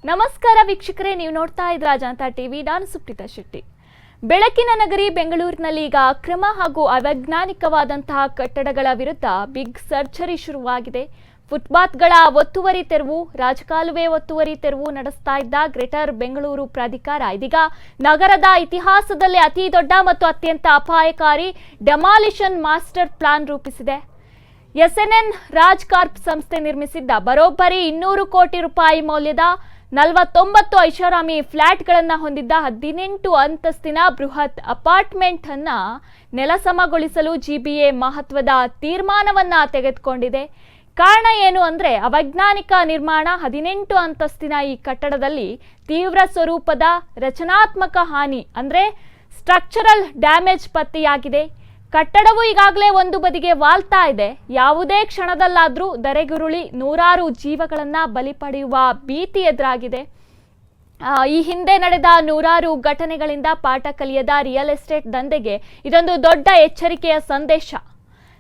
ನಮಸ್ಕಾರ ವೀಕ್ಷಕರೇ, ನೀವು ನೋಡ್ತಾ ಇದ್ದೀರಾ ಜನತಾ ಟಿವಿ. ನಾನು ಸುಪ್ರೀತಾ ಶೆಟ್ಟಿ. ಬೆಳಕಿನ ನಗರಿ ಬೆಂಗಳೂರಿನಲ್ಲಿ ಈಗ ಅಕ್ರಮ ಹಾಗೂ ಅವೈಜ್ಞಾನಿಕವಾದಂತಹ ಕಟ್ಟಡಗಳ ವಿರುದ್ಧ ಬಿಗ್ ಸರ್ಜರಿ ಶುರುವಾಗಿದೆ. ಫುಟ್ಪಾತ್ಗಳ ಒತ್ತುವರಿ ತೆರವು, ರಾಜಕಾಲುವೆ ಒತ್ತುವರಿ ತೆರವು ನಡೆಸ್ತಾ ಇದ್ದ ಗ್ರೇಟರ್ ಬೆಂಗಳೂರು ಪ್ರಾಧಿಕಾರ ಇದೀಗ ನಗರದ ಇತಿಹಾಸದಲ್ಲೇ ಅತಿ ದೊಡ್ಡ ಮತ್ತು ಅತ್ಯಂತ ಅಪಾಯಕಾರಿ ಡೆಮಾಲಿಷನ್ ಮಾಸ್ಟರ್ ಪ್ಲಾನ್ ರೂಪಿಸಿದೆ. ಎಸ್ಎನ್ಎನ್ ರಾಜ್ ಕಾರ್ಪ್ ಸಂಸ್ಥೆ ನಿರ್ಮಿಸಿದ್ದ ಬರೋಬ್ಬರಿ 200 ಕೋಟಿ ರೂಪಾಯಿ ಮೌಲ್ಯದ 49 ಐಷಾರಾಮಿ ಫ್ಲಾಟ್ಗಳನ್ನು ಹೊಂದಿದ್ದ 18 ಅಂತಸ್ತಿನ ಬೃಹತ್ ಅಪಾರ್ಟ್ಮೆಂಟ್ ಅನ್ನ ನೆಲಸಮಗೊಳಿಸಲು ಜಿಬಿಎ ಮಹತ್ವದ ತೀರ್ಮಾನವನ್ನ ತೆಗೆದುಕೊಂಡಿದೆ. ಕಾರಣ ಏನು ಅಂದ್ರೆ, ಅವೈಜ್ಞಾನಿಕ ನಿರ್ಮಾಣ. 18 ಅಂತಸ್ತಿನ ಈ ಕಟ್ಟಡದಲ್ಲಿ ತೀವ್ರ ಸ್ವರೂಪದ ರಚನಾತ್ಮಕ ಹಾನಿ ಅಂದ್ರೆ ಸ್ಟ್ರಕ್ಚರಲ್ ಡ್ಯಾಮೇಜ್ ಪತ್ತೆಯಾಗಿದೆ. ಕಟ್ಟಡವು ಈಗಾಗಲೇ ಒಂದು ಬದಿಗೆ ವಾಲ್ತಾ ಇದೆ. ಯಾವುದೇ ಕ್ಷಣದಲ್ಲಾದ್ರೂ ಧರೆಗುರುಳಿ ನೂರಾರು ಜೀವಗಳನ್ನ ಬಲಿ ಪಡೆಯುವ ಭೀತಿ ಎದುರಾಗಿದೆ. ಈ ಹಿಂದೆ ನಡೆದ ನೂರಾರು ಘಟನೆಗಳಿಂದ ಪಾಠ ಕಲಿಯದ ರಿಯಲ್ ಎಸ್ಟೇಟ್ ದಂಧೆಗೆ ಇದೊಂದು ದೊಡ್ಡ ಎಚ್ಚರಿಕೆಯ ಸಂದೇಶ.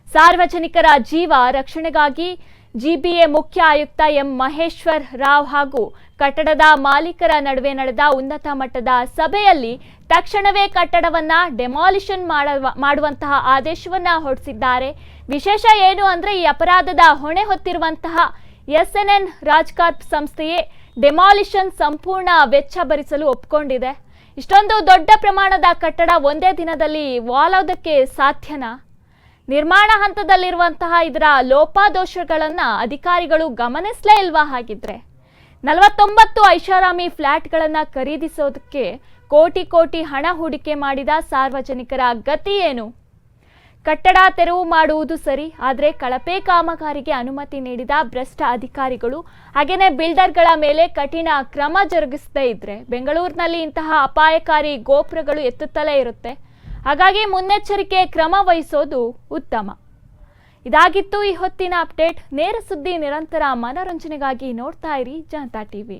ಸಾರ್ವಜನಿಕರ ಜೀವ ರಕ್ಷಣೆಗಾಗಿ ಜಿಬಿಎ ಮುಖ್ಯ ಆಯುಕ್ತ ಎಂ ಮಹೇಶ್ವರ್ ರಾವ್ ಹಾಗೂ ಕಟ್ಟಡದ ಮಾಲೀಕರ ನಡುವೆ ನಡೆದ ಉನ್ನತ ಮಟ್ಟದ ಸಭೆಯಲ್ಲಿ ತಕ್ಷಣವೇ ಕಟ್ಟಡವನ್ನ ಡೆಮಾಲಿಷನ್ ಮಾಡುವಂತಹ ಆದೇಶವನ್ನ ಹೊರಡಿಸಿದ್ದಾರೆ. ವಿಶೇಷ ಏನು ಅಂದ್ರೆ, ಈ ಅಪರಾಧದ ಹೊಣೆ ಹೊತ್ತಿರುವಂತಹ ಎಸ್ಎನ್ಎನ್ ರಾಜ್ ಕಾರ್ಪ್ ಸಂಸ್ಥೆಯೇ ಡೆಮಾಲಿಷನ್ ಸಂಪೂರ್ಣ ವೆಚ್ಚ ಭರಿಸಲು ಒಪ್ಪಿಕೊಂಡಿದೆ. ಇಷ್ಟೊಂದು ದೊಡ್ಡ ಪ್ರಮಾಣದ ಕಟ್ಟಡ ಒಂದೇ ದಿನದಲ್ಲಿ ವಾಲೋದಕ್ಕೆ ಸಾಧ್ಯನಾ? ನಿರ್ಮಾಣ ಹಂತದಲ್ಲಿರುವಂತಹ ಇದರ ಲೋಪದೋಷಗಳನ್ನ ಅಧಿಕಾರಿಗಳು ಗಮನಿಸಲೇ ಇಲ್ವಾ? ಹಾಗಿದ್ರೆ 49 ಐಷಾರಾಮಿ ಫ್ಲಾಟ್ಗಳನ್ನ ಖರೀದಿಸೋದಕ್ಕೆ ಕೋಟಿ ಕೋಟಿ ಹಣ ಹೂಡಿಕೆ ಮಾಡಿದ ಸಾರ್ವಜನಿಕರ ಗತಿ ಏನು? ಕಟ್ಟಡ ತೆರವು ಮಾಡುವುದು ಸರಿ, ಆದರೆ ಕಳಪೆ ಕಾಮಗಾರಿಗೆ ಅನುಮತಿ ನೀಡಿದ ಭ್ರಷ್ಟ ಅಧಿಕಾರಿಗಳು ಹಾಗೇನೆ ಬಿಲ್ಡರ್ಗಳ ಮೇಲೆ ಕಠಿಣ ಕ್ರಮ ಜರುಗಿಸದೇ ಇದ್ರೆ ಬೆಂಗಳೂರಿನಲ್ಲಿ ಇಂತಹ ಅಪಾಯಕಾರಿ ಗೋಪುರಗಳು ಎತ್ತುತ್ತಲೇ ಇರುತ್ತೆ. ಹಾಗಾಗಿ ಮುನ್ನೆಚ್ಚರಿಕೆ ಕ್ರಮ ವಹಿಸೋದು ಉತ್ತಮ. ಇದಾಗಿತ್ತು ಈ ಹೊತ್ತಿನ ಅಪ್ಡೇಟ್. ನೇರ ಸುದ್ದಿ, ನಿರಂತರ ಮನೋರಂಜನೆಗಾಗಿ ನೋಡ್ತಾ ಇರಿ ಜನತಾ ಟಿವಿ.